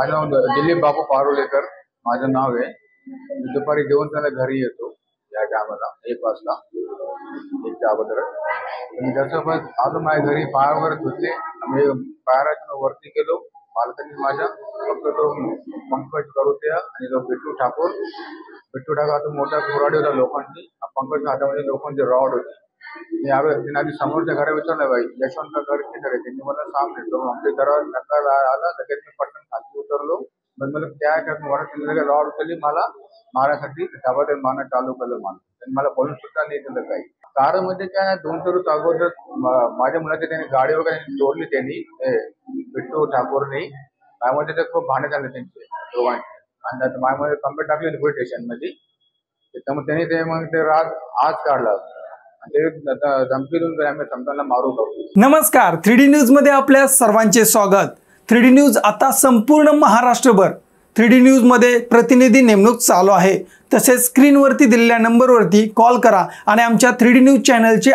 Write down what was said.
माझं नाव दिलीप बापू पारोलेकर माझं नाव आहे। मी दुपारी जेवण त्याला घरी येतो या टायमाला 1 वाजता 1च्या अगोदर। मी त्यासोबत आलो माझ्या घरी, पाय वगैरे धुतले, आम्ही पायरातून वरती गेलो। मालकाने माझ्या फक्त तो पंकज करोत्या आणि तो बिट्टू ठाकूर तो मोठा कुऱ्हाडी होता लोखंडी, पंकज हातामध्ये लोखंडी रॉड होती। मी त्यांना आधी समोरच्या घरा विचारलं, बाई यशवंत घर किती आहे? त्यांनी मला सांगितलं आमच्या घरात नकार आला, लगेच मी पटकन खाली उतरलो। मग मला त्या त्यांनी रॉड उचलली, मला मारण्यासाठी त्यावर मारणं चालू केलं। त्यांनी मला बोलून सुद्धा नाही दिलं काही। कारण म्हणजे काय, 2 दिवस अगोदर माझ्या मुलाची त्यांनी गाडी वगैरे चोरली त्यांनी, बिट्टू ठाकूरने। त्यामध्ये ते खूप भांडण झाले त्यांचे दोघांचे, आणि माझ्यामध्ये कंप्लेंट टाकली पोलीस स्टेशन मध्ये। त्यामुळे त्यांनी ते मग ते राग आज काढला, धमकी देऊन आम्ही समजायला मारू करू। नमस्कार, 3D न्यूज मध्ये आपल्या सर्वांचे स्वागत। 3D न्यूज आता संपूर्ण महाराष्ट्रभर 3D न्यूज मध्ये प्रतिनिधी नेमणूक चालू आहे। तसेच स्क्रीनवरती दिलेल्या नंबरवरती कॉल करा आणि आमच्या 3D न्यूज चॅनलचे